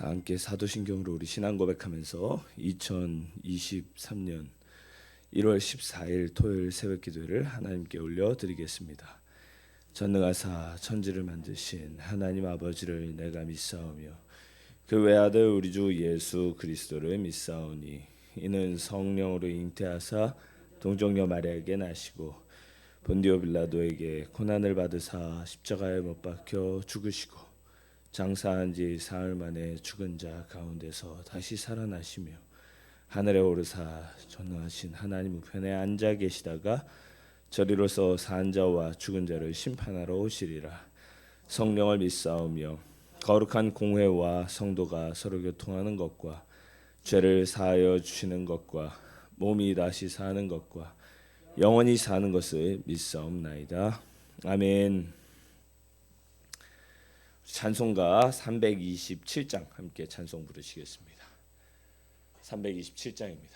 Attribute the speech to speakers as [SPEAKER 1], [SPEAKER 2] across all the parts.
[SPEAKER 1] 다 함께 사도신경으로 우리 신앙 고백하면서 2023년 1월 14일 토요일 새벽 기도를 하나님께 올려드리겠습니다. 전능하사 천지를 만드신 하나님 아버지를 내가 믿사오며 그 외아들 우리 주 예수 그리스도를 믿사오니 이는 성령으로 잉태하사 동정녀 마리아에게 나시고 본디오 빌라도에게 고난을 받으사 십자가에 못 박혀 죽으시고 장사한 지 사흘 만에 죽은 자 가운데서 다시 살아나시며 하늘에 오르사 전능하신 하나님 우편에 앉아 계시다가 저리로서 산 자와 죽은 자를 심판하러 오시리라. 성령을 믿사오며 거룩한 공회와 성도가 서로 교통하는 것과 죄를 사하여 주시는 것과 몸이 다시 사는 것과 영원히 사는 것을 믿사옵나이다. 아멘. 찬송가 327장 함께 찬송 부르시겠습니다. 327장입니다.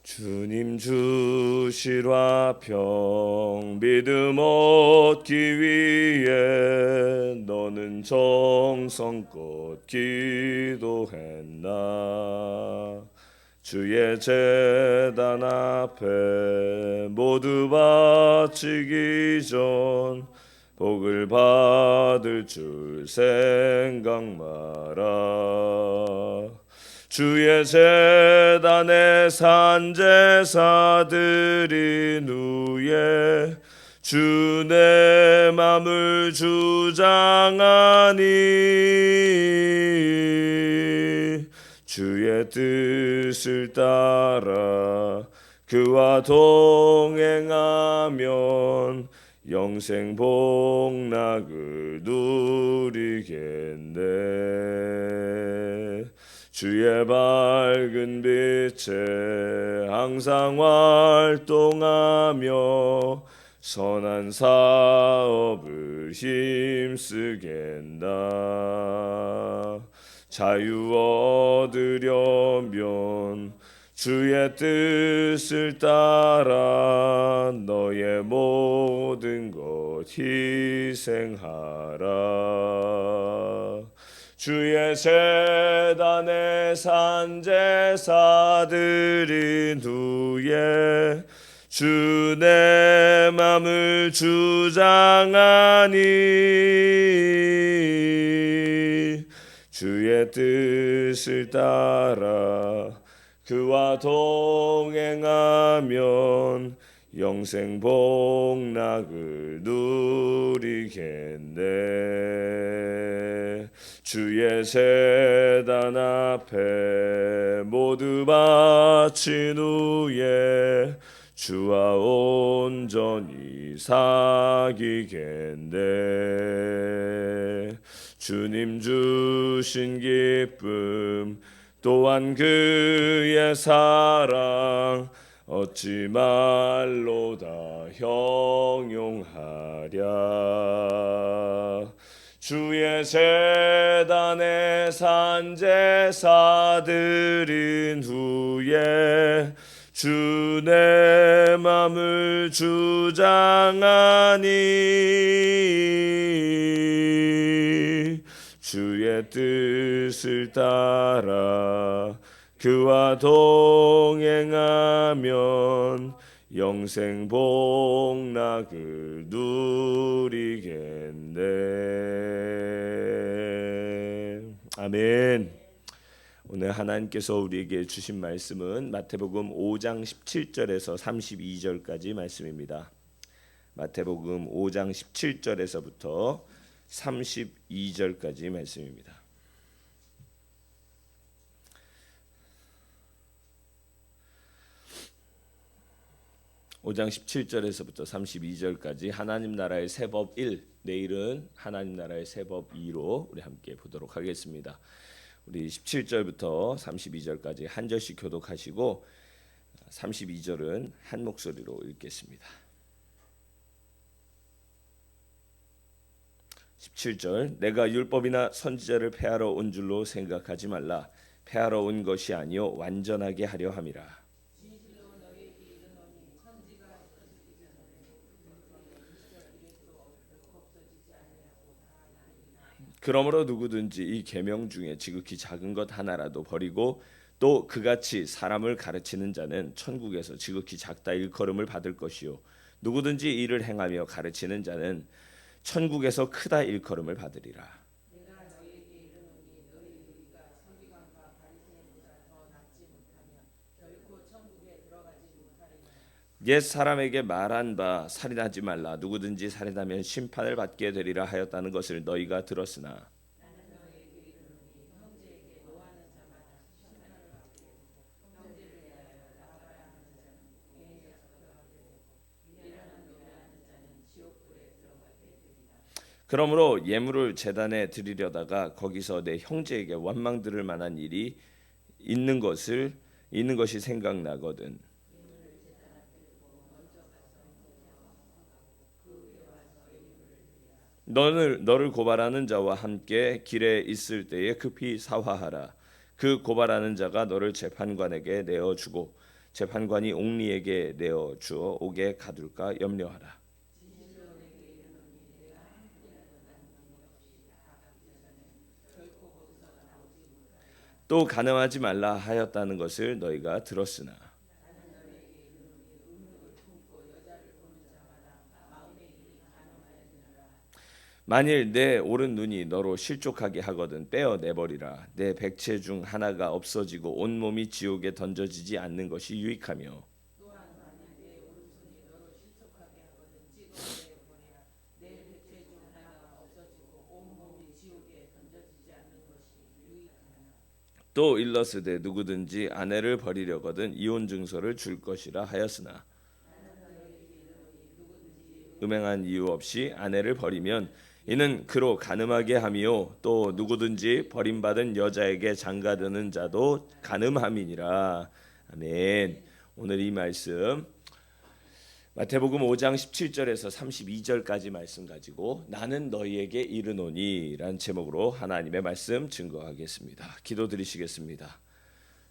[SPEAKER 1] 주님 주실 화평 믿음 얻기 위해 너는 정성껏 기도했나. 주의 제단 앞에 모두 바치기 전 복을 받을 줄 생각 마라. 주의 제단에 산 제사 드린 후에 주 내 맘을 주장하니 주의 뜻을 따라 그와 동행하면 영생 복락을 누리겠네. 주의 밝은 빛에 항상 활동하며 선한 사업을 힘쓰겠나. 자유 얻으려면 주의 뜻을 따라 너의 모든 것 희생하라. 주의 제단에 산 제사 드린 후에 주 내 맘을 주장하니 주의 뜻을 따라 그와 동행하면 영생 복락을 누리겠네. 주의 제단 앞에 모두 바친 후에 주와 온전히 사귀겠네. 주님 주신 기쁨 또한 그의 사랑 어찌 말로 다 형용하랴. 주의 제단에 산 제사 드린 후에 주 내 맘을 주장하니 주의 뜻을 따라 그와 동행하면 영생 복락을 누리겠네. 아멘. 오늘 하나님께서 우리에게 주신 말씀은 마태복음 5장 17절에서 32절까지 말씀입니다. 마태복음 5장 17절에서부터 32절까지 말씀입니다. (5장 17절에서부터 32절까지) 하나님 나라의 새법 1, 내일은 하나님 나라의 새법 2로 우리 함께 보도록 하겠습니다. 우리 17절부터 32절까지 한 절씩 교독하시고 32절은 한 목소리로 읽겠습니다. 17절 내가 율법이나 선지자를 폐하러 온 줄로 생각하지 말라. 폐하러 온 것이 아니요 완전하게 하려 함이라. 그러므로 누구든지 이 계명 중에 지극히 작은 것 하나라도 버리고 또 그같이 사람을 가르치는 자는 천국에서 지극히 작다 일컬음을 받을 것이요 누구든지 이를 행하며 가르치는 자는 천국에서 크다 일컬음을 받으리라. 옛 사람에게 말한 바 살인하지 말라 누구든지 살인하면 심판을 받게 되리라 하였다는 것을 너희가 들었으나 그러므로 예물을 제단에 드리려다가 거기서 내 형제에게 원망 들을 만한 일이 있는 것이 생각나거든. 너를 고발하는 자와 함께 길에 있을 때에 급히 사화하라. 그 고발하는 자가 너를 재판관에게 내어 주고 재판관이 옥리에게 내어 주어 옥에 가둘까 염려하라. 또 간음하지 말라 하였다는 것을 너희가 들었으나 만일 내 오른 눈이 너로 실족하게 하거든 떼어 내버리라. 내 백체 중 하나가 없어지고 온 몸이 지옥에 던져지지 않는 것이 유익하며 또 일러스되 누구든지 아내를 버리려거든 이혼 증서를 줄 것이라 하였으나 음행한 이유 없이 아내를 버리면 이는 그로 간음하게 함이요 또 누구든지 버림받은 여자에게 장가드는 자도 간음함이니라. 아멘. 오늘 이 말씀 마태복음 5장 17절에서 32절까지 말씀 가지고 나는 너희에게 이르노니라는 제목으로 하나님의 말씀 증거하겠습니다. 기도드리시겠습니다.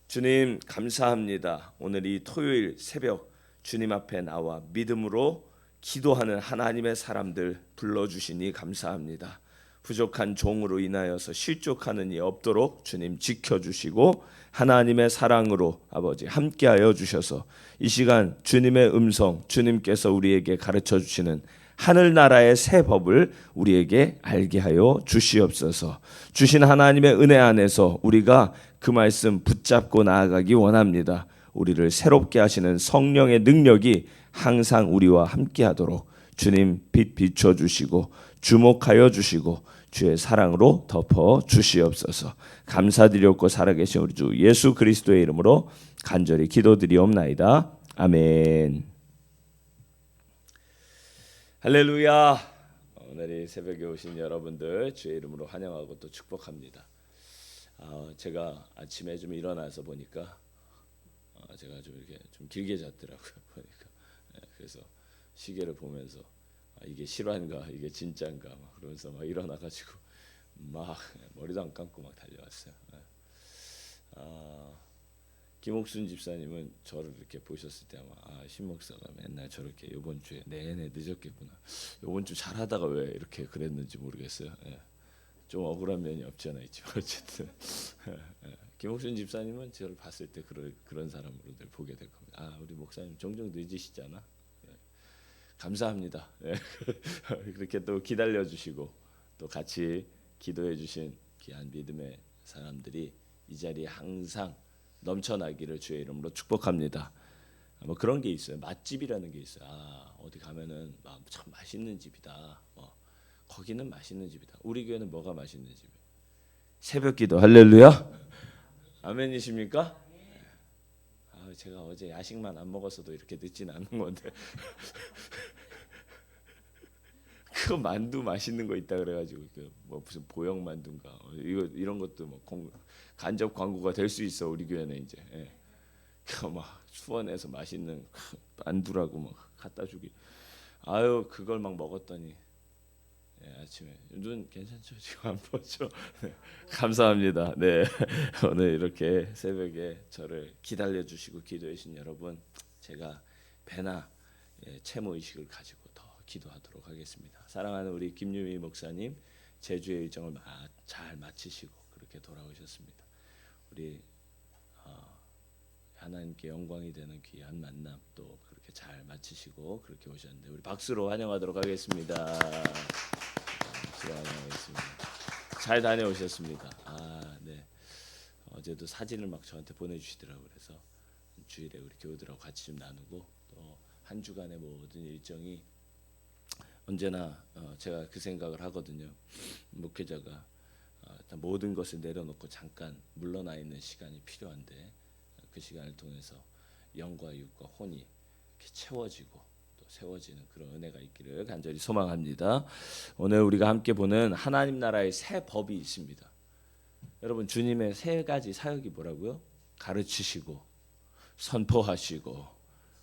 [SPEAKER 1] 주님 감사합니다. 오늘 이 토요일 새벽 주님 앞에 나와 믿음으로 기도하는 하나님의 사람들 불러주시니 감사합니다. 부족한 종으로 인하여서 실족하는 이 없도록 주님 지켜주시고 하나님의 사랑으로 아버지 함께하여 주셔서 이 시간 주님의 음성 주님께서 우리에게 가르쳐 주시는 하늘나라의 새 법을 우리에게 알게 하여 주시옵소서. 주신 하나님의 은혜 안에서 우리가 그 말씀 붙잡고 나아가기 원합니다. 우리를 새롭게 하시는 성령의 능력이 항상 우리와 함께하도록 주님 빛 비춰 주시고 주목하여 주시고 주의 사랑으로 덮어 주시옵소서. 감사드렸고 살아계신 우리 주 예수 그리스도의 이름으로 간절히 기도드리옵나이다. 아멘. 할렐루야. 오늘 이 새벽에 오신 여러분들 주의 이름으로 환영하고 또 축복합니다. 제가 아침에 좀 일어나서 보니까 제가 좀 이렇게 좀 길게 잤더라고요. 보니까 그래서 시계를 보면서 이게 실화인가 이게 진짜인가 막 그러면서 막 일어나가지고 막 머리도 안 감고 막 달려왔어요. 김옥순 집사님은 저를 이렇게 보셨을 때 아마 신 목사가 맨날 저렇게 이번 주에 내내 늦었겠구나. 이번 주 잘하다가 왜 이렇게 그랬는지 모르겠어요. 좀 억울한 면이 없지 않아 있지만 어쨌든 김옥순 집사님은 저를 봤을 때 그런 사람으로 늘 보게 될 겁니다. 우리 목사님 종종 늦으시잖아. 감사합니다. 그렇게 또 기다려 주시고 또 같이 기도해 주신 귀한 믿음의 사람들이 이 자리에 항상 넘쳐나기를 주의 이름으로 축복합니다. 뭐 그런 게 있어요. 맛집이라는 게 있어요. 어디 가면은 참 맛있는 집이다. 거기는 맛있는 집이다. 우리 교회는 뭐가 맛있는 집이에요? 새벽기도. 할렐루야. 아멘이십니까? 제가 어제 야식만 안 먹었어도 이렇게 늦진 않은 건데 그 만두 맛있는 거 있다 그래가지고 뭐 무슨 보영 만두인가 이런 것도 뭐 간접 광고가 될 수 있어 우리 교회는 이제 막 수원에서 맛있는 만두라고 막 갖다 주기 그걸 막 먹었더니 네, 아침에 눈 괜찮죠? 지금 안 보죠? 네, 감사합니다. 네, 오늘 이렇게 새벽에 저를 기다려 주시고 기도해 주신 여러분, 제가 배나 채모 의식을 가지고 더 기도하도록 하겠습니다. 사랑하는 우리 김유미 목사님, 제주의 일정을 잘 마치시고 그렇게 돌아오셨습니다. 우리 하나님께 영광이 되는 귀한 만남 또 그렇게 잘 마치시고 그렇게 오셨는데, 우리 박수로 환영하도록 하겠습니다. 박수로 환영하겠습니다. 잘 다녀오셨습니다. 네. 어제도 사진을 막 저한테 보내주시더라고요. 그래서 주일에 우리 교우들하고 같이 좀 나누고, 또 한 주간의 모든 일정이 언제나 제가 그 생각을 하거든요. 목회자가 모든 것을 내려놓고 잠깐 물러나 있는 시간이 필요한데, 그 시간을 통해서 영과 육과 혼이 이렇게 채워지고 또 세워지는 그런 은혜가 있기를 간절히 소망합니다. 오늘 우리가 함께 보는 하나님 나라의 새 법이 있습니다. 여러분, 주님의 세 가지 사역이 뭐라고요? 가르치시고 선포하시고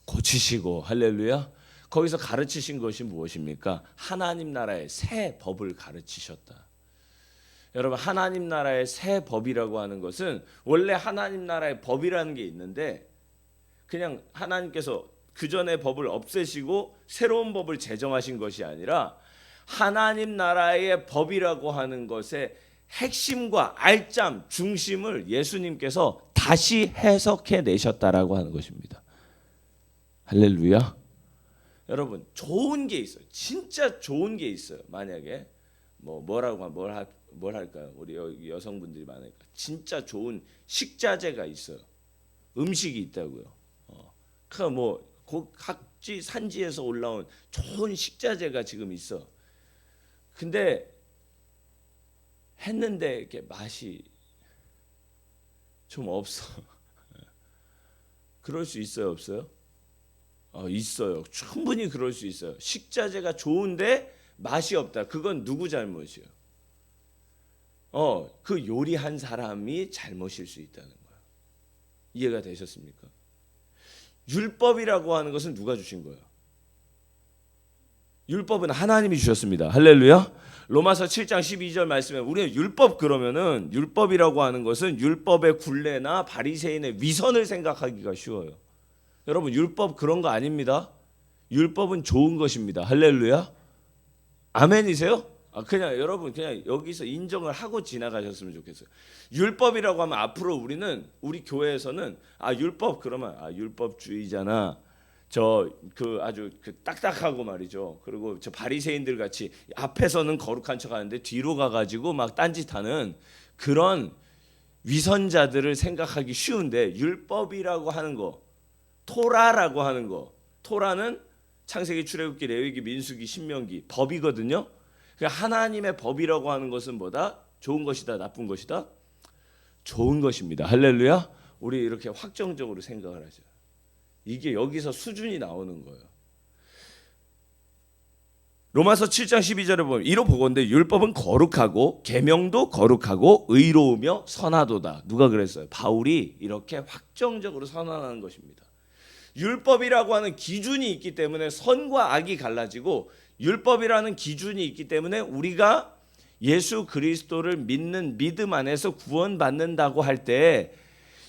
[SPEAKER 1] 고치시고, 할렐루야. 거기서 가르치신 것이 무엇입니까? 하나님 나라의 새 법을 가르치셨다. 여러분, 하나님 나라의 새 법이라고 하는 것은, 원래 하나님 나라의 법이라는 게 있는데 그냥 하나님께서 그 전의 법을 없애시고 새로운 법을 제정하신 것이 아니라, 하나님 나라의 법이라고 하는 것의 핵심과 알점, 중심을 예수님께서 다시 해석해 내셨다라고 하는 것입니다. 할렐루야. 여러분, 좋은 게 있어요. 진짜 좋은 게 있어요. 만약에 뭘 할까요? 우리 여성분들이 많으니까 진짜 좋은 식자재가 있어요. 음식이 있다고요. 각지 산지에서 올라온 좋은 식자재가 지금 있어. 근데 했는데 이렇게 맛이 좀 없어. 그럴 수 있어요, 없어요? 있어요. 충분히 그럴 수 있어요. 식자재가 좋은데 맛이 없다. 그건 누구 잘못이에요? 그 요리한 사람이 잘못일 수 있다는 거예요. 이해가 되셨습니까? 율법이라고 하는 것은 누가 주신 거예요? 율법은 하나님이 주셨습니다. 할렐루야. 로마서 7장 12절 말씀에, 우리는 율법, 그러면은 율법이라고 하는 것은 율법의 굴레나 바리새인의 위선을 생각하기가 쉬워요. 여러분, 율법 그런 거 아닙니다. 율법은 좋은 것입니다. 할렐루야. 아멘이세요? 그냥 여러분, 그냥 여기서 인정을 하고 지나가셨으면 좋겠어요. 율법이라고 하면 앞으로 우리 교회에서는 율법 그러면 율법주의잖아. 아주 딱딱하고 말이죠. 그리고 저 바리새인들 같이 앞에서는 거룩한 척하는데 뒤로 가가지고 막 딴짓하는 그런 위선자들을 생각하기 쉬운데, 율법이라고 하는 거, 토라라고 하는 거, 토라는 창세기, 출애굽기, 레위기, 민수기, 신명기 법이거든요. 하나님의 법이라고 하는 것은 뭐다? 좋은 것이다, 나쁜 것이다? 좋은 것입니다. 할렐루야. 우리 이렇게 확정적으로 생각을 하죠. 이게 여기서 수준이 나오는 거예요. 로마서 7장 12절에 보면 이로 보건대 율법은 거룩하고 계명도 거룩하고 의로우며 선하도다. 누가 그랬어요? 바울이 이렇게 확정적으로 선언하는 것입니다. 율법이라고 하는 기준이 있기 때문에 선과 악이 갈라지고, 율법이라는 기준이 있기 때문에 우리가 예수 그리스도를 믿는 믿음 안에서 구원받는다고 할 때,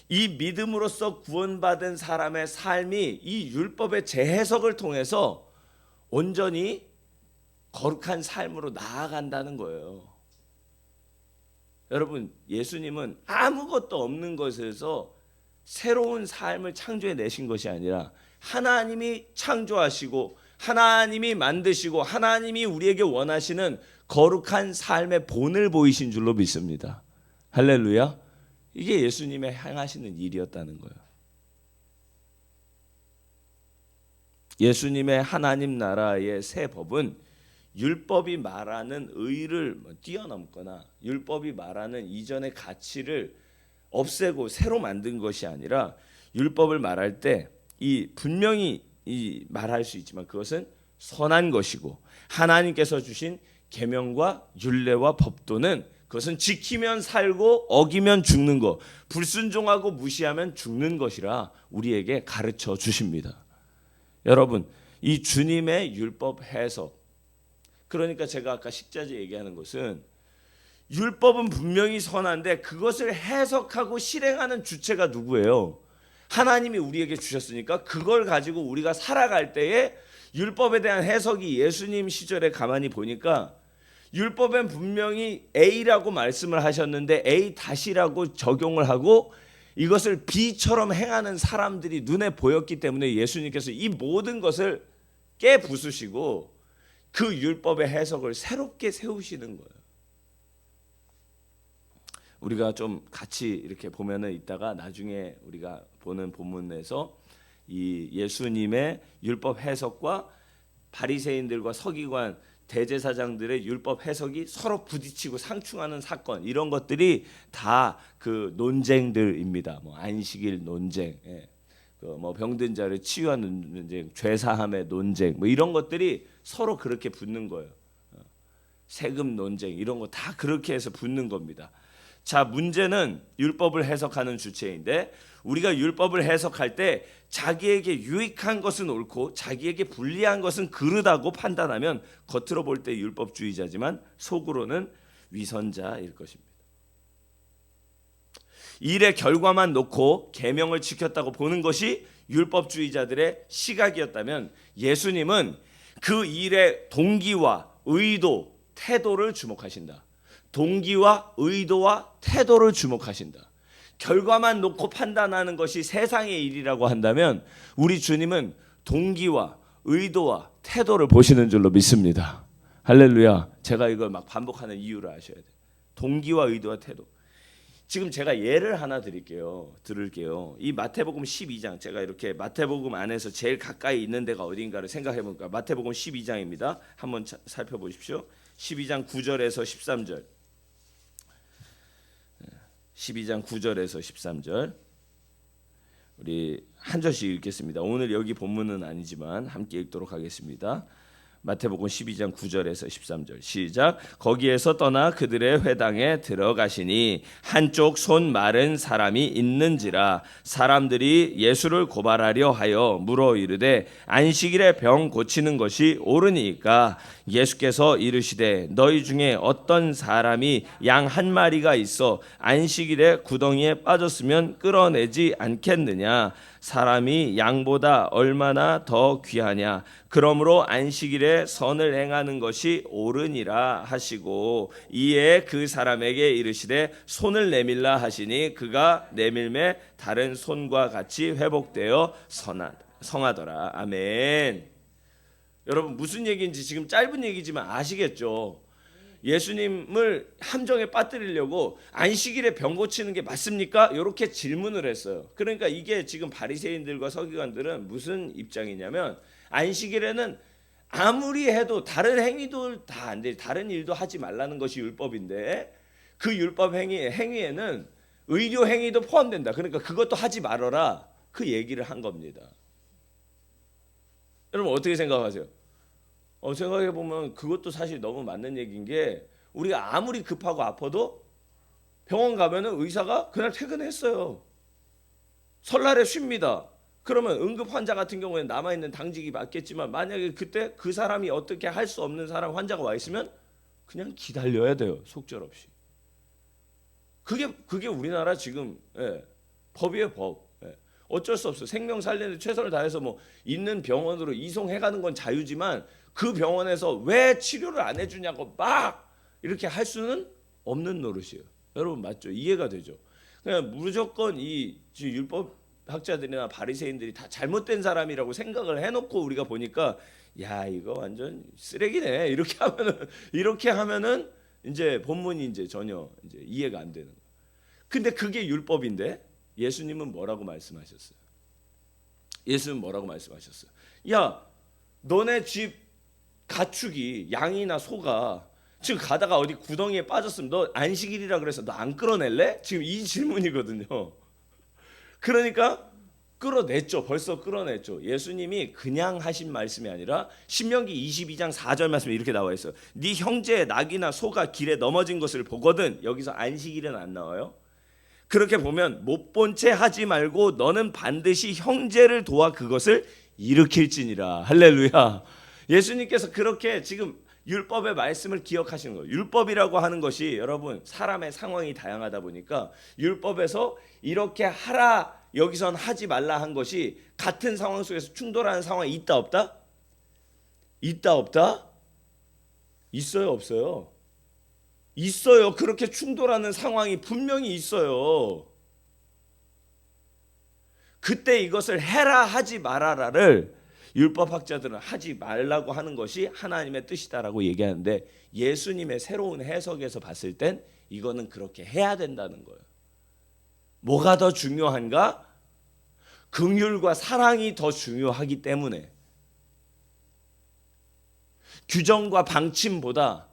[SPEAKER 1] 이 믿음으로써 구원받은 사람의 삶이 이 율법의 재해석을 통해서 온전히 거룩한 삶으로 나아간다는 거예요. 여러분, 예수님은 아무것도 없는 것에서 새로운 삶을 창조해 내신 것이 아니라, 하나님이 창조하시고 하나님이 만드시고 하나님이 우리에게 원하시는 거룩한 삶의 본을 보이신 줄로 믿습니다. 할렐루야. 이게 예수님의 행하시는 일이었다는 거예요. 예수님의 하나님 나라의 새 법은 율법이 말하는 의를 뛰어넘거나 율법이 말하는 이전의 가치를 없애고 새로 만든 것이 아니라, 율법을 말할 때 분명히 말할 수 있지만 그것은 선한 것이고, 하나님께서 주신 계명과 율례와 법도는 그것은 지키면 살고 어기면 죽는 것, 불순종하고 무시하면 죽는 것이라 우리에게 가르쳐 주십니다. 여러분, 이 주님의 율법 해석, 그러니까 제가 아까 식자재 얘기하는 것은 율법은 분명히 선한데 그것을 해석하고 실행하는 주체가 누구예요? 하나님이 우리에게 주셨으니까 그걸 가지고 우리가 살아갈 때에 율법에 대한 해석이 예수님 시절에 가만히 보니까 율법엔 분명히 A라고 말씀을 하셨는데 A 다시라고 적용을 하고 이것을 B처럼 행하는 사람들이 눈에 보였기 때문에 예수님께서 이 모든 것을 깨부수시고 그 율법의 해석을 새롭게 세우시는 거예요. 우리가 좀 같이 이렇게 보면은 이따가 나중에 우리가 보는 본문에서 이 예수님의 율법 해석과 바리새인들과 서기관 대제사장들의 율법 해석이 서로 부딪히고 상충하는 사건, 이런 것들이 다 그 논쟁들입니다. 뭐 안식일 논쟁, 뭐 병든 자를 치유하는 논쟁, 죄사함의 논쟁, 뭐 이런 것들이 서로 그렇게 붙는 거예요. 세금 논쟁, 이런 거 다 그렇게 해서 붙는 겁니다. 자, 문제는 율법을 해석하는 주체인데 우리가 율법을 해석할 때 자기에게 유익한 것은 옳고 자기에게 불리한 것은 그르다고 판단하면 겉으로 볼 때 율법주의자지만 속으로는 위선자일 것입니다. 일의 결과만 놓고 계명을 지켰다고 보는 것이 율법주의자들의 시각이었다면 예수님은 그 일의 동기와 의도, 태도를 주목하신다. 동기와 의도와 태도를 주목하신다. 결과만 놓고 판단하는 것이 세상의 일이라고 한다면 우리 주님은 동기와 의도와 태도를 보시는 줄로 믿습니다. 할렐루야. 제가 이걸 막 반복하는 이유를 아셔야 돼요. 동기와 의도와 태도. 지금 제가 예를 하나 들을게요. 이 마태복음 12장, 제가 이렇게 마태복음 안에서 제일 가까이 있는 데가 어딘가를 생각해 보니까 마태복음 12장입니다. 한번 살펴보십시오. 12장 9절에서 13절. 12장 9절에서 13절. 우리 한 절씩 읽겠습니다. 오늘 여기 본문은 아니지만 함께 읽도록 하겠습니다. 마태복음 12장 9절에서 13절 시작. 거기에서 떠나 그들의 회당에 들어가시니 한쪽 손 마른 사람이 있는지라 사람들이 예수를 고발하려 하여 물어 이르되 안식일에 병 고치는 것이 옳으니까 예수께서 이르시되 너희 중에 어떤 사람이 양 한 마리가 있어 안식일에 구덩이에 빠졌으면 끌어내지 않겠느냐. 사람이 양보다 얼마나 더 귀하냐. 그러므로 안식일에 선을 행하는 것이 옳으니라 하시고 이에 그 사람에게 이르시되 손을 내밀라 하시니 그가 내밀매 다른 손과 같이 회복되어 성하더라. 아멘. 여러분 무슨 얘기인지 지금 짧은 얘기지만 아시겠죠? 예수님을 함정에 빠뜨리려고 안식일에 병 고치는 게 맞습니까? 이렇게 질문을 했어요. 그러니까 이게 지금 바리새인들과 서기관들은 무슨 입장이냐면 안식일에는 아무리 해도 다른 행위도 다 안 돼. 다른 일도 하지 말라는 것이 율법인데 그 율법 행위에는 의료 행위도 포함된다. 그러니까 그것도 하지 말아라. 그 얘기를 한 겁니다. 여러분 어떻게 생각하세요? 생각해 보면 그것도 사실 너무 맞는 얘기인 게 우리가 아무리 급하고 아파도 병원 가면은 의사가 그날 퇴근했어요. 설날에 쉽니다. 그러면 응급 환자 같은 경우에는 남아 있는 당직이 맞겠지만 만약에 그때 그 사람이 어떻게 할 수 없는 사람 환자가 와 있으면 그냥 기다려야 돼요. 속절없이. 그게 우리나라 지금 법이에요, 법. 어쩔 수 없어. 생명 살리는 최선을 다해서 뭐 있는 병원으로 이송해 가는 건 자유지만 그 병원에서 왜 치료를 안 해주냐고 막 이렇게 할 수는 없는 노릇이에요. 여러분 맞죠? 이해가 되죠? 그냥 무조건 이 율법 학자들이나 바리새인들이 다 잘못된 사람이라고 생각을 해놓고 우리가 보니까 야 이거 완전 쓰레기네 이렇게 하면은 이제 본문이 이제 전혀 이제 이해가 안 되는 거예요. 근데 그게 율법인데 예수님은 뭐라고 말씀하셨어요? 예수님은 뭐라고 말씀하셨어요? 야 너네 집 가축이 양이나 소가 지금 가다가 어디 구덩이에 빠졌으면 너 안식일이라 그래서 너 안 끌어낼래? 지금 이 질문이거든요. 그러니까 끌어냈죠. 벌써 끌어냈죠. 예수님이 그냥 하신 말씀이 아니라 신명기 22장 4절 말씀에 이렇게 나와 있어요. 네 형제의 낙이나 소가 길에 넘어진 것을 보거든. 여기서 안식일은 안 나와요. 그렇게 보면 못 본 채 하지 말고 너는 반드시 형제를 도와 그것을 일으킬지니라. 할렐루야. 예수님께서 그렇게 지금 율법의 말씀을 기억하시는 거예요. 율법이라고 하는 것이 여러분 사람의 상황이 다양하다 보니까 율법에서 이렇게 하라 여기선 하지 말라 한 것이 같은 상황 속에서 충돌하는 상황이 있다 없다? 있다 없다? 있어요 없어요? 있어요. 그렇게 충돌하는 상황이 분명히 있어요. 그때 이것을 해라 하지 말아라를 율법학자들은 하지 말라고 하는 것이 하나님의 뜻이다라고 얘기하는데 예수님의 새로운 해석에서 봤을 땐 이거는 그렇게 해야 된다는 거예요. 뭐가 더 중요한가? 긍휼과 사랑이 더 중요하기 때문에 규정과 방침보다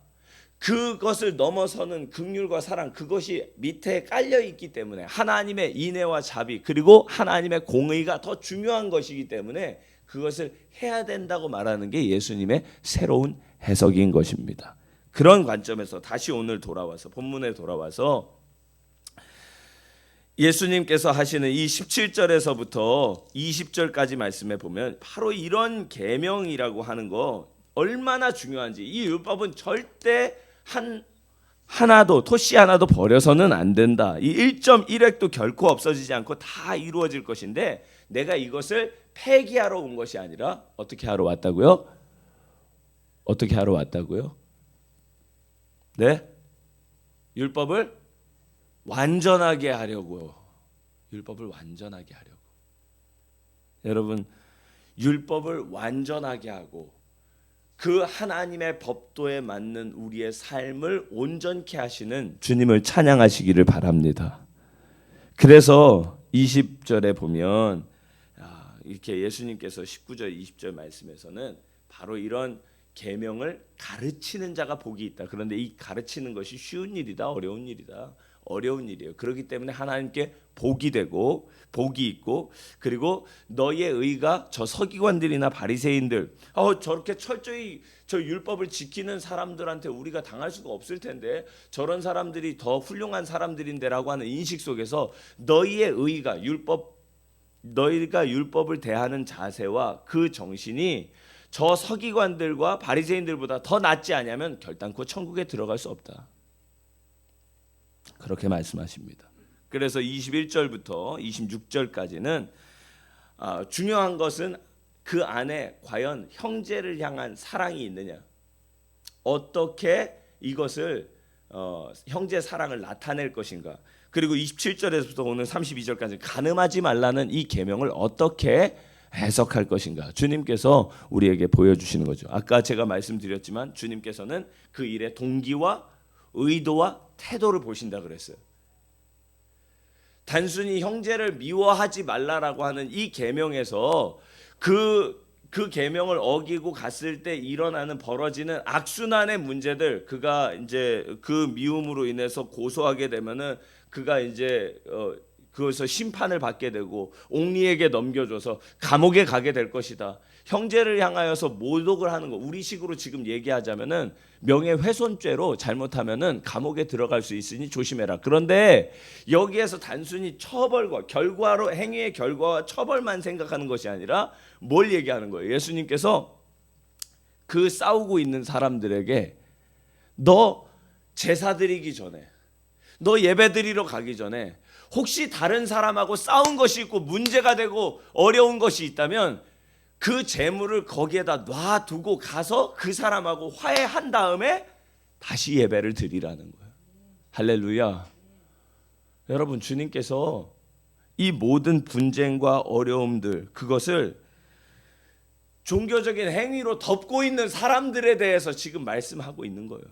[SPEAKER 1] 그것을 넘어서는 긍휼과 사랑, 그것이 밑에 깔려 있기 때문에 하나님의 인애와 자비 그리고 하나님의 공의가 더 중요한 것이기 때문에 그것을 해야 된다고 말하는 게 예수님의 새로운 해석인 것입니다. 그런 관점에서 다시 오늘 돌아와서 본문에 돌아와서 예수님께서 하시는 이 17절에서부터 20절까지 말씀해 보면 바로 이런 계명이라고 하는 거 얼마나 중요한지, 이 율법은 절대 하나도 토씨 하나도 버려서는 안 된다. 이 1.1획도 결코 없어지지 않고 다 이루어질 것인데 내가 이것을 폐기하러 온 것이 아니라 어떻게 하러 왔다고요? 어떻게 하러 왔다고요? 네? 율법을 완전하게 하려고요. 율법을 완전하게 하려고. 여러분, 율법을 완전하게 하고 그 하나님의 법도에 맞는 우리의 삶을 온전케 하시는 주님을 찬양하시기를 바랍니다. 그래서 20절에 보면 이렇게 예수님께서 19절 20절 말씀에서는 바로 이런 계명을 가르치는 자가 복이 있다. 그런데 이 가르치는 것이 쉬운 일이다, 어려운 일이다. 어려운 일이에요. 그렇기 때문에 하나님께 복이 되고 복이 있고 그리고 너의 의가 저 서기관들이나 바리새인들 저렇게 철저히 저 율법을 지키는 사람들한테 우리가 당할 수가 없을 텐데 저런 사람들이 더 훌륭한 사람들인데라고 하는 인식 속에서 너희의 의가 너희가 율법을 대하는 자세와 그 정신이 저 서기관들과 바리새인들보다 더 낫지 않냐면 결단코 천국에 들어갈 수 없다. 그렇게 말씀하십니다. 그래서 21절부터 26절까지는 중요한 것은 그 안에 과연 형제를 향한 사랑이 있느냐, 어떻게 이것을 형제 사랑을 나타낼 것인가, 그리고 27절에서부터 오늘 32절까지 간음하지 말라는 이 계명을 어떻게 해석할 것인가 주님께서 우리에게 보여주시는 거죠. 아까 제가 말씀드렸지만 주님께서는 그 일의 동기와 의도와 태도를 보신다 그랬어요. 단순히 형제를 미워하지 말라라고 하는 이 계명에서 그 계명을 어기고 갔을 때 일어나는 벌어지는 악순환의 문제들, 그가 이제 그 미움으로 인해서 고소하게 되면은 그가 이제 그것에서 심판을 받게 되고 옥리에게 넘겨줘서 감옥에 가게 될 것이다. 형제를 향하여서 모독을 하는 거, 우리식으로 지금 얘기하자면은 명예훼손죄로 잘못하면은 감옥에 들어갈 수 있으니 조심해라. 그런데 여기에서 단순히 처벌과 결과로 행위의 결과와 처벌만 생각하는 것이 아니라 뭘 얘기하는 거예요? 예수님께서 그 싸우고 있는 사람들에게 너 제사 드리기 전에, 너 예배 드리러 가기 전에 혹시 다른 사람하고 싸운 것이 있고 문제가 되고 어려운 것이 있다면 그 재물을 거기에다 놔두고 가서 그 사람하고 화해한 다음에 다시 예배를 드리라는 거예요. 할렐루야. 여러분, 주님께서 이 모든 분쟁과 어려움들, 그것을 종교적인 행위로 덮고 있는 사람들에 대해서 지금 말씀하고 있는 거예요.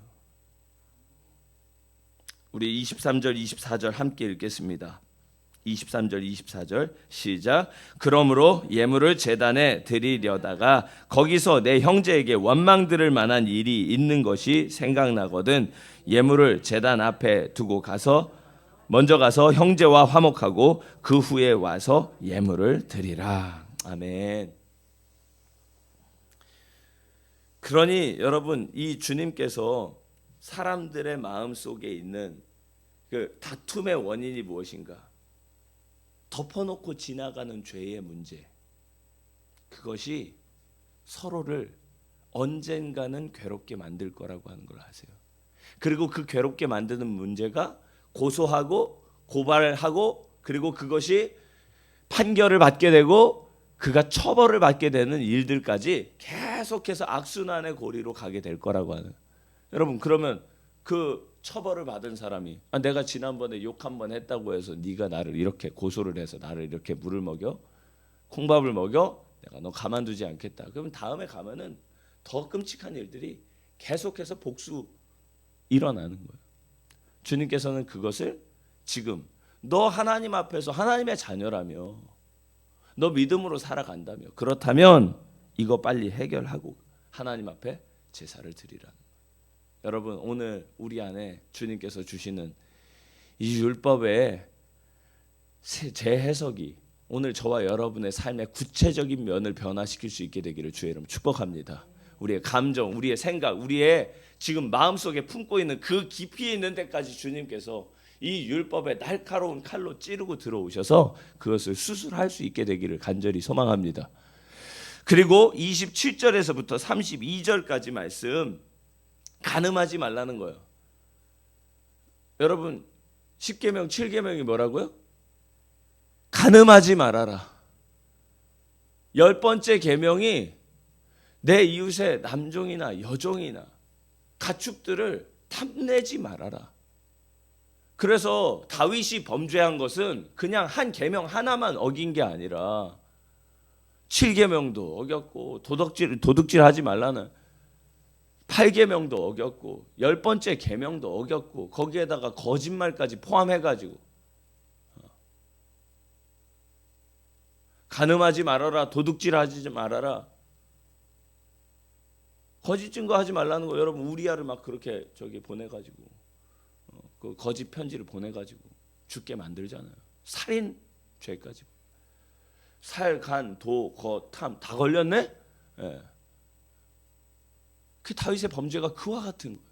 [SPEAKER 1] 우리 23절 24절 함께 읽겠습니다. 23절 24절 시작. 그러므로 예물을 제단에 드리려다가 거기서 내 형제에게 원망 들을 만한 일이 있는 것이 생각나거든 예물을 제단 앞에 두고 먼저 가서 형제와 화목하고 그 후에 와서 예물을 드리라. 아멘. 그러니 여러분, 이 주님께서 사람들의 마음 속에 있는 그 다툼의 원인이 무엇인가? 덮어놓고 지나가는 죄의 문제. 그것이 서로를 언젠가는 괴롭게 만들 거라고 하는 걸 아세요. 그리고 그 괴롭게 만드는 문제가 고소하고 고발하고 그리고 그것이 판결을 받게 되고 그가 처벌을 받게 되는 일들까지 계속해서 악순환의 고리로 가게 될 거라고 하는. 여러분, 그러면 그 처벌을 받은 사람이 내가 지난번에 욕 한 번 했다고 해서 네가 나를 이렇게 고소를 해서 나를 이렇게 물을 먹여? 콩밥을 먹여? 내가 너 가만두지 않겠다. 그러면 다음에 가면은 더 끔찍한 일들이 계속해서 복수 일어나는 거예요. 주님께서는 그것을 지금 너 하나님 앞에서 하나님의 자녀라며 너 믿음으로 살아간다며 그렇다면 이거 빨리 해결하고 하나님 앞에 제사를 드리라는 거예요. 여러분, 오늘 우리 안에 주님께서 주시는 이 율법의 재해석이 오늘 저와 여러분의 삶의 구체적인 면을 변화시킬 수 있게 되기를 주의 이름 축복합니다. 우리의 감정, 우리의 생각, 우리의 지금 마음속에 품고 있는 그 깊이 있는 데까지 주님께서 이 율법의 날카로운 칼로 찌르고 들어오셔서 그것을 수술할 수 있게 되기를 간절히 소망합니다. 그리고 27절에서부터 32절까지 말씀, 간음하지 말라는 거예요. 여러분, 10계명 7계명이 뭐라고요? 간음하지 말아라. 10번째 계명이 내 이웃의 남종이나 여종이나 가축들을 탐내지 말아라. 그래서 다윗이 범죄한 것은 그냥 한 계명 하나만 어긴 게 아니라 7계명도 어겼고 도둑질하지 말라는 8계명도 어겼고 10번째 계명도 어겼고 거기에다가 거짓말까지 포함해가지고 간음하지 말아라, 도둑질하지 말아라, 거짓 증거하지 말라는 거. 여러분, 우리아를 막 그렇게 보내가지고 그 거짓 편지를 보내가지고 죽게 만들잖아요. 살인 죄까지, 살, 간, 도, 거, 탐 다 걸렸네. 예. 그 다윗의 범죄가 그와 같은 거예요.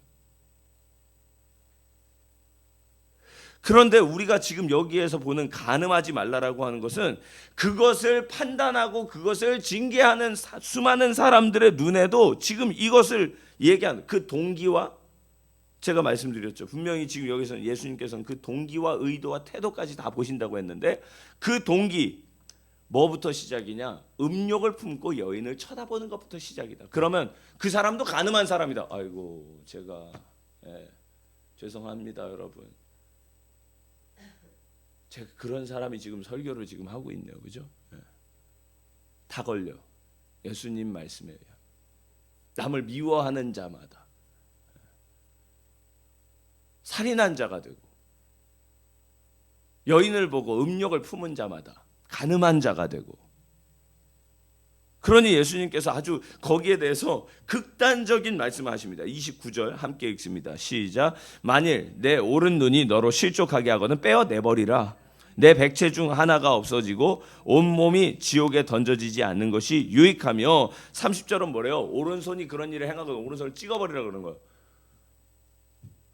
[SPEAKER 1] 그런데 우리가 지금 여기에서 보는 간음하지 말라라고 하는 것은 그것을 판단하고 그것을 징계하는 수많은 사람들의 눈에도 지금 이것을 얘기하는 그 동기와, 제가 말씀드렸죠. 분명히 지금 여기서는 예수님께서는 그 동기와 의도와 태도까지 다 보신다고 했는데 그 동기 뭐부터 시작이냐? 음욕을 품고 여인을 쳐다보는 것부터 시작이다. 그러면 그 사람도 간음한 사람이다. 아이고, 제가 죄송합니다, 여러분. 제가 그런 사람이 지금 설교를 지금 하고 있네요, 그죠? 다 걸려. 예수님 말씀에 의해 남을 미워하는 자마다 살인한 자가 되고 여인을 보고 음욕을 품은 자마다 간음한 자가 되고. 그러니 예수님께서 아주 거기에 대해서 극단적인 말씀을 하십니다. 29절 함께 읽습니다. 시작. 만일 내 오른 눈이 너로 실족하게 하거든 빼어내버리라. 내 백체 중 하나가 없어지고 온몸이 지옥에 던져지지 않는 것이 유익하며. 30절은 뭐래요? 오른손이 그런 일을 행하거든 오른손을 찍어버리라 그러는 거예요.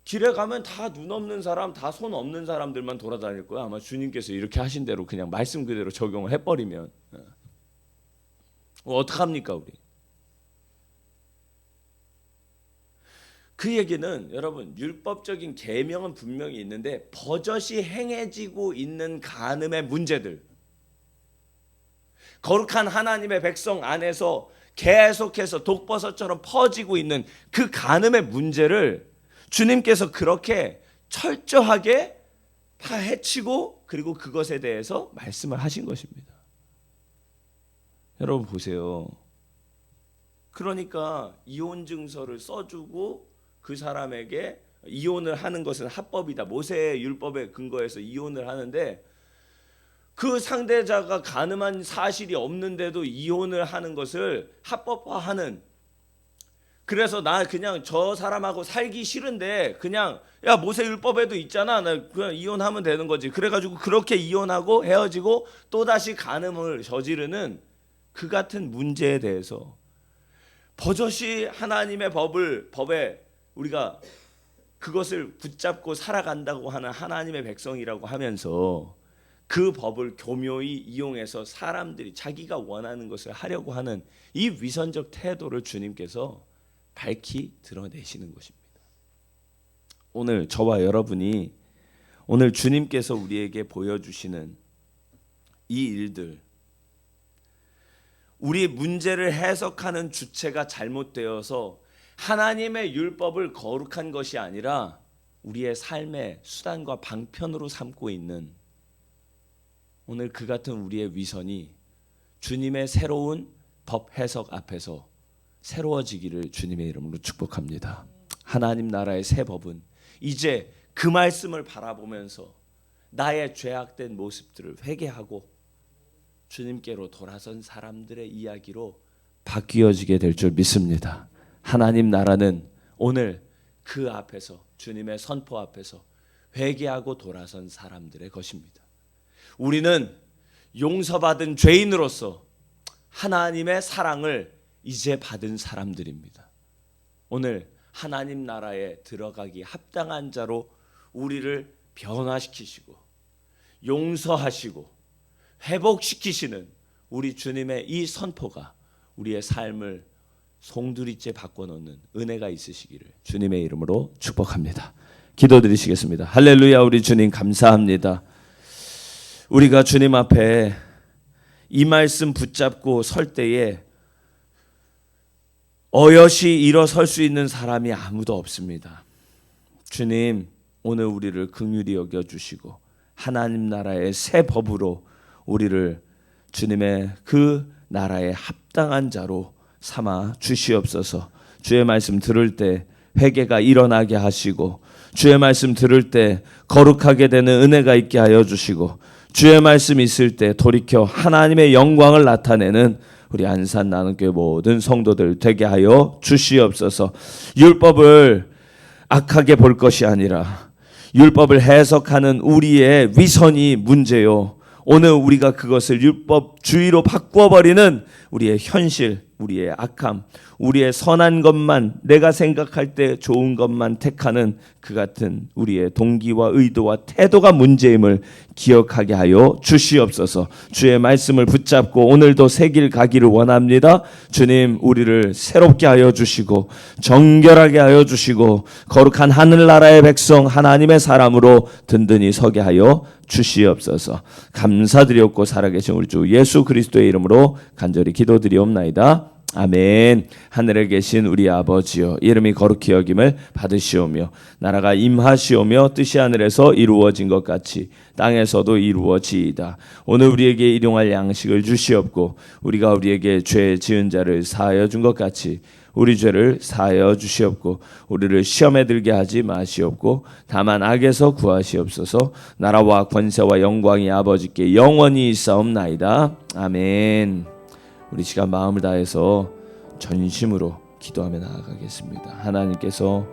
[SPEAKER 1] 길에 가면 다 눈 없는 사람, 다 손 없는 사람들만 돌아다닐 거야. 아마 주님께서 이렇게 하신 대로 그냥 말씀 그대로 적용을 해버리면 어떡합니까 우리? 그 얘기는 여러분, 율법적인 계명은 분명히 있는데 버젓이 행해지고 있는 간음의 문제들, 거룩한 하나님의 백성 안에서 계속해서 독버섯처럼 퍼지고 있는 그 간음의 문제를 주님께서 그렇게 철저하게 파헤치고 그리고 그것에 대해서 말씀을 하신 것입니다. 여러분 보세요. 그러니까 이혼 증서를 써주고 그 사람에게 이혼을 하는 것은 합법이다. 모세의 율법에 근거해서 이혼을 하는데 그 상대자가 간음한 사실이 없는데도 이혼을 하는 것을 합법화하는, 그래서 나 그냥 저 사람하고 살기 싫은데 그냥 야 모세 율법에도 있잖아, 나 그냥 이혼하면 되는 거지. 그래가지고 그렇게 이혼하고 헤어지고 또다시 간음을 저지르는 그 같은 문제에 대해서 버젓이 하나님의 법에 우리가 그것을 붙잡고 살아간다고 하는 하나님의 백성이라고 하면서 그 법을 교묘히 이용해서 사람들이 자기가 원하는 것을 하려고 하는 이 위선적 태도를 주님께서 밝히 드러내시는 것입니다. 오늘 저와 여러분이 오늘 주님께서 우리에게 보여주시는 이 일들, 우리의 문제를 해석하는 주체가 잘못되어서 하나님의 율법을 거룩한 것이 아니라 우리의 삶의 수단과 방편으로 삼고 있는 오늘 그 같은 우리의 위선이 주님의 새로운 법 해석 앞에서 새로워지기를 주님의 이름으로 축복합니다. 하나님 나라의 새 법은 이제 그 말씀을 바라보면서 나의 죄악된 모습들을 회개하고 주님께로 돌아선 사람들의 이야기로 바뀌어지게 될 줄 믿습니다. 하나님 나라는 오늘 그 앞에서 주님의 선포 앞에서 회개하고 돌아선 사람들의 것입니다. 우리는 용서받은 죄인으로서 하나님의 사랑을 이제 받은 사람들입니다. 오늘 하나님 나라에 들어가기 합당한 자로 우리를 변화시키시고 용서하시고 회복시키시는 우리 주님의 이 선포가 우리의 삶을 송두리째 바꿔놓는 은혜가 있으시기를 주님의 이름으로 축복합니다. 기도드리시겠습니다. 할렐루야. 우리 주님 감사합니다. 우리가 주님 앞에 이 말씀 붙잡고 설 때에 어여시 일어설 수 있는 사람이 아무도 없습니다. 주님, 오늘 우리를 긍휼히 여겨주시고 하나님 나라의 새 법으로 우리를 주님의 그 나라에 합당한 자로 삼아 주시옵소서. 주의 말씀 들을 때 회개가 일어나게 하시고 주의 말씀 들을 때 거룩하게 되는 은혜가 있게 하여 주시고 주의 말씀 있을 때 돌이켜 하나님의 영광을 나타내는 우리 안산 나눔교회 모든 성도들 되게 하여 주시옵소서. 율법을 악하게 볼 것이 아니라 율법을 해석하는 우리의 위선이 문제요, 오늘 우리가 그것을 율법주의로 바꿔버리는 우리의 현실, 우리의 악함, 우리의 선한 것만, 내가 생각할 때 좋은 것만 택하는 그 같은 우리의 동기와 의도와 태도가 문제임을 기억하게 하여 주시옵소서. 주의 말씀을 붙잡고 오늘도 새 길 가기를 원합니다. 주님, 우리를 새롭게 하여 주시고 정결하게 하여 주시고 거룩한 하늘나라의 백성 하나님의 사람으로 든든히 서게 하여 주시옵소서. 감사드렸고 살아계신 우리 주 예수 그리스도의 이름으로 간절히 기도드리옵나이다. 아멘. 하늘에 계신 우리 아버지여, 이름이 거룩히 여김을 받으시오며 나라가 임하시오며 뜻이 하늘에서 이루어진 것 같이 땅에서도 이루어지이다. 오늘 우리에게 일용할 양식을 주시옵고 우리가 우리에게 죄 지은 자를 사하여 준 것 같이 우리 죄를 사하여 주시옵고 우리를 시험에 들게 하지 마시옵고 다만 악에서 구하시옵소서. 나라와 권세와 영광이 아버지께 영원히 있사옵나이다. 아멘. 우리 시간 마음을 다해서 전심으로 기도하며 나아가겠습니다. 하나님께서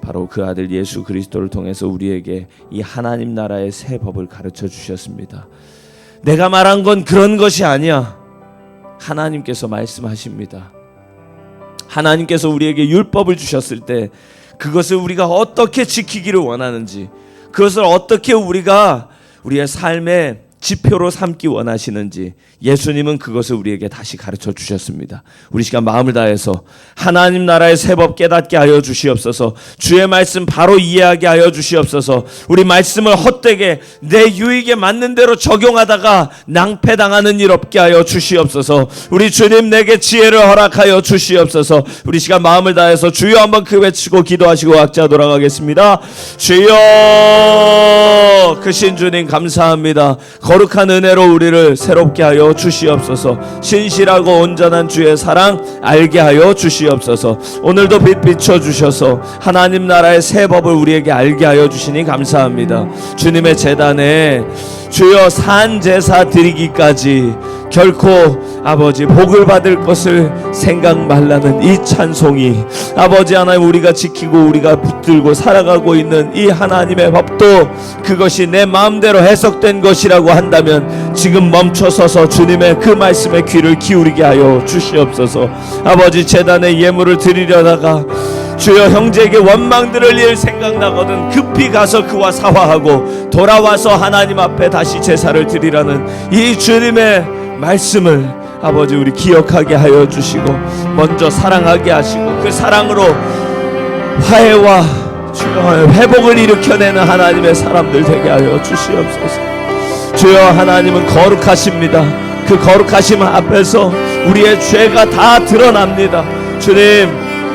[SPEAKER 1] 바로 그 아들 예수 그리스도를 통해서 우리에게 이 하나님 나라의 새 법을 가르쳐 주셨습니다. 내가 말한 건 그런 것이 아니야. 하나님께서 말씀하십니다. 하나님께서 우리에게 율법을 주셨을 때 그것을 우리가 어떻게 지키기를 원하는지, 그것을 어떻게 우리가 우리의 삶의 지표로 삼기 원하시는지 예수님은 그것을 우리에게 다시 가르쳐 주셨습니다. 우리 시간 마음을 다해서 하나님 나라의 새 법 깨닫게 하여 주시옵소서. 주의 말씀 바로 이해하게 하여 주시옵소서. 우리 말씀을 헛되게 내 유익에 맞는 대로 적용하다가 낭패당하는 일 없게 하여 주시옵소서. 우리 주님, 내게 지혜를 허락하여 주시옵소서. 우리 시간 마음을 다해서 주여 한번 그 외치고 기도하시고 각자 돌아가겠습니다. 주여, 크신 주님 감사합니다. 거룩한 은혜로 우리를 새롭게 하여 주시옵소서. 신실하고 온전한 주의 사랑 알게 하여 주시옵소서. 오늘도 빛 비춰 주셔서 하나님 나라의 새 법을 우리에게 알게 하여 주시니 감사합니다. 주님의 제단에 주여 산제사 드리기까지 결코 아버지 복을 받을 것을 생각 말라는 이 찬송이, 아버지 하나님, 우리가 지키고 우리가 붙들고 살아가고 있는 이 하나님의 법도 그것이 내 마음대로 해석된 것이라고 한다면 지금 멈춰서서 주님의 그 말씀에 귀를 기울이게 하여 주시옵소서. 아버지, 제단에 예물을 드리려다가 주여 형제에게 원망들을 일 생각나거든 급히 가서 그와 사화하고 돌아와서 하나님 앞에 다시 제사를 드리라는 이 주님의 말씀을 아버지 우리 기억하게 하여 주시고 먼저 사랑하게 하시고 그 사랑으로 화해와 주여 회복을 일으켜내는 하나님의 사람들 되게 하여 주시옵소서. 주여 하나님은 거룩하십니다. 그 거룩하심 앞에서 우리의 죄가 다 드러납니다. 주님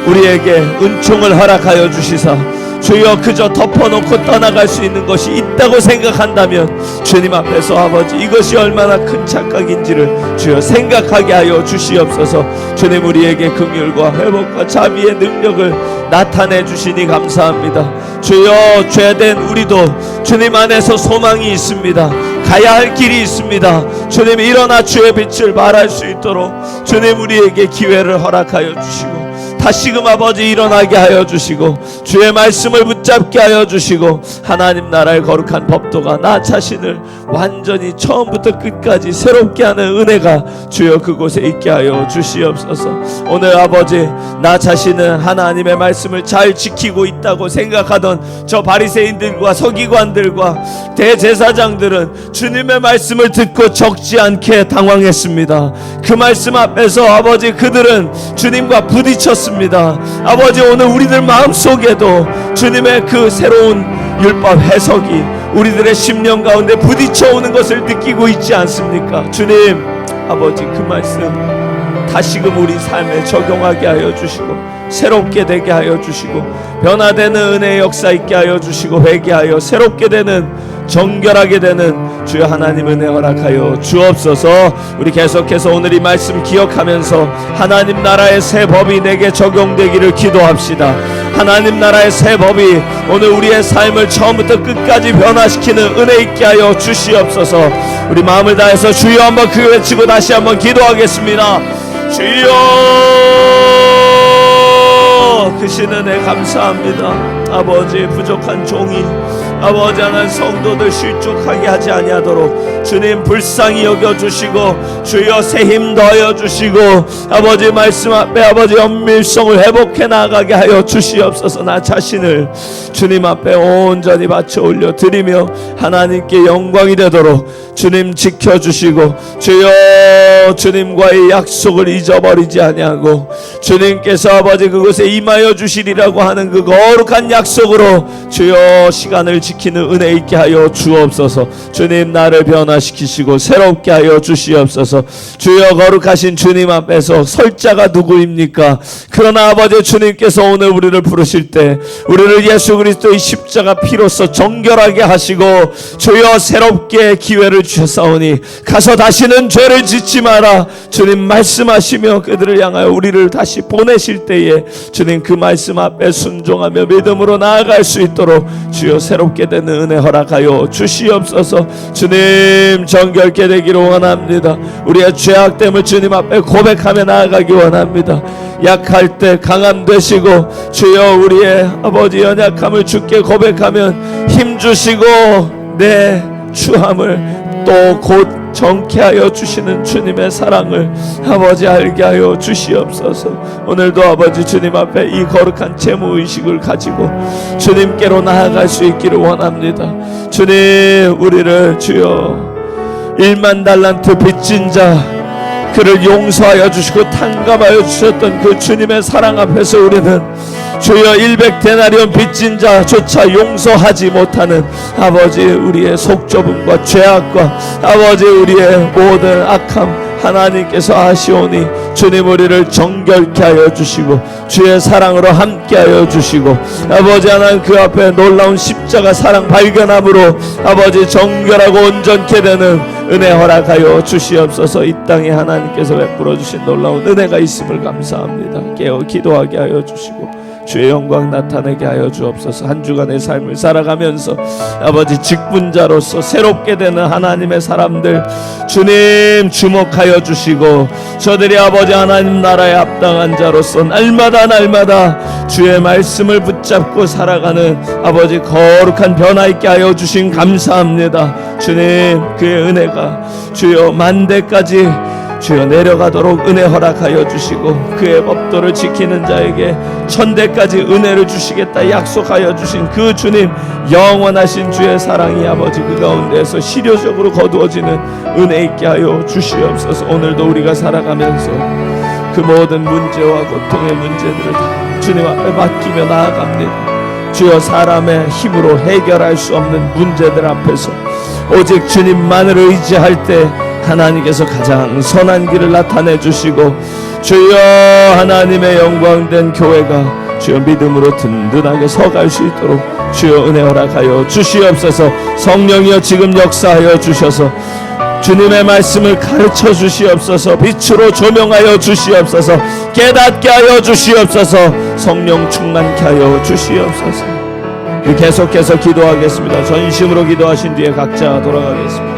[SPEAKER 1] 우리에게 은총을 허락하여 주시사 주여 그저 덮어놓고 떠나갈 수 있는 것이 있다고 생각한다면 주님 앞에서 아버지 이것이 얼마나 큰 착각인지를 주여 생각하게 하여 주시옵소서. 주님 우리에게 긍휼과 회복과 자비의 능력을 나타내 주시니 감사합니다. 주여 죄된 우리도 주님 안에서 소망이 있습니다. 가야 할 길이 있습니다. 주님 일어나 주의 빛을 발할 수 있도록 주님 우리에게 기회를 허락하여 주시고 다시금 아버지 일어나게 하여 주시고 주의 말씀을 붙잡게 하여 주시고 하나님 나라의 거룩한 법도가 나 자신을 완전히 처음부터 끝까지 새롭게 하는 은혜가 주여 그곳에 있게 하여 주시옵소서. 오늘 아버지 나 자신은 하나님의 말씀을 잘 지키고 있다고 생각하던 저 바리새인들과 서기관들과 대제사장들은 주님의 말씀을 듣고 적지 않게 당황했습니다. 그 말씀 앞에서 아버지 그들은 주님과 부딪혔습니다. 아버지 오늘 우리들 마음속에도 주님의 그 새로운 율법 해석이 우리들의 심령 가운데 부딪혀오는 것을 느끼고 있지 않습니까? 주님 아버지 그 말씀 다시금 우리 삶에 적용하게 하여 주시고 새롭게 되게 하여 주시고 변화되는 은혜의 역사 있게 하여 주시고 회개하여 새롭게 되는 정결하게 되는 주여 하나님 은혜 허락하여 주옵소서. 우리 계속해서 오늘 이 말씀 기억하면서 하나님 나라의 새 법이 내게 적용되기를 기도합시다. 하나님 나라의 새 법이 오늘 우리의 삶을 처음부터 끝까지 변화시키는 은혜 있게 하여 주시옵소서. 우리 마음을 다해서 주여 한번 그 외치고 다시 한번 기도하겠습니다. 주여 크신 은혜 감사합니다. 아버지 부족한 종이 아버지 하나님 성도들 실족하게 하지 아니하도록 주님 불쌍히 여겨주시고 주여 새 힘 더하여 주시고 아버지 말씀 앞에 아버지 연밀성을 회복해 나가게 하여 주시옵소서. 나 자신을 주님 앞에 온전히 바쳐 올려 드리며 하나님께 영광이 되도록 주님 지켜주시고 주여 주님과의 약속을 잊어버리지 아니하고 주님께서 아버지 그곳에 임하여 주시리라고 하는 그 거룩한 약속으로 주여 시간을 지키는 은혜 있게 하여 주옵소서. 주님 나를 변화시키시고 새롭게 하여 주시옵소서. 주여 거룩하신 주님 앞에서 설 자가 누구입니까? 그러나 아버지 주님께서 오늘 우리를 부르실 때 우리를 예수 그리스도의 십자가 피로써 정결하게 하시고 주여 새롭게 기회를 주셨사오니 가서 다시는 죄를 짓지 마라 주님 말씀하시며 그들을 향하여 우리를 다시 보내실 때에 주님 그 말씀 앞에 순종하며 믿음으로 나아갈 수 있도록 주여 새롭게 되는 은혜 허락하여 주시옵소서. 주님 정결케 되기를 원합니다. 우리의 죄악됨을 주님 앞에 고백하며 나아가기 원합니다. 약할 때 강함 되시고 주여 우리의 아버지 연약함을 주께 고백하면 힘 주시고 내 추함을 또 곧 정케하여 주시는 주님의 사랑을 아버지 알게 하여 주시옵소서. 오늘도 아버지 주님 앞에 이 거룩한 제무의식을 가지고 주님께로 나아갈 수 있기를 원합니다. 주님 우리를 주여 1만 달란트 빚진 자 그를 용서하여 주시고 탕감하여 주셨던 그 주님의 사랑 앞에서 우리는 주여 100데나리온 빚진 자조차 용서하지 못하는 아버지 우리의 속좁음과 죄악과 아버지 우리의 모든 악함 하나님께서 아시오니 주님 우리를 정결케 하여 주시고 주의 사랑으로 함께 하여 주시고 아버지 하나님 그 앞에 놀라운 십자가 사랑 발견함으로 아버지 정결하고 온전케 되는 은혜 허락하여 주시옵소서. 이 땅에 하나님께서 베풀어 주신 놀라운 은혜가 있음을 감사합니다. 깨어 기도하게 하여 주시고 주의 영광 나타내게 하여 주옵소서. 한 주간의 삶을 살아가면서 아버지 직분자로서 새롭게 되는 하나님의 사람들 주님 주목하여 주시고 저들이 아버지 하나님 나라에 합당한 자로서 날마다 주의 말씀을 붙잡고 살아가는 아버지 거룩한 변화 있게 하여 주신 감사합니다. 주님 그의 은혜가 주여 만대까지 주여 내려가도록 은혜 허락하여 주시고 그의 법도를 지키는 자에게 천대까지 은혜를 주시겠다 약속하여 주신 그 주님, 영원하신 주의 사랑이 아버지 그 가운데에서 실효적으로 거두어지는 은혜 있게 하여 주시옵소서. 오늘도 우리가 살아가면서 그 모든 문제와 고통의 문제들을 다 주님 앞에 맡기며 나아갑니다. 주여 사람의 힘으로 해결할 수 없는 문제들 앞에서 오직 주님만을 의지할 때 하나님께서 가장 선한 길을 나타내 주시고 주여 하나님의 영광된 교회가 주여 믿음으로 든든하게 서갈 수 있도록 주여 은혜 허락하여 주시옵소서. 성령이여 지금 역사하여 주셔서 주님의 말씀을 가르쳐 주시옵소서. 빛으로 조명하여 주시옵소서. 깨닫게 하여 주시옵소서. 성령 충만케 하여 주시옵소서. 계속해서 기도하겠습니다. 전심으로 기도하신 뒤에 각자 돌아가겠습니다.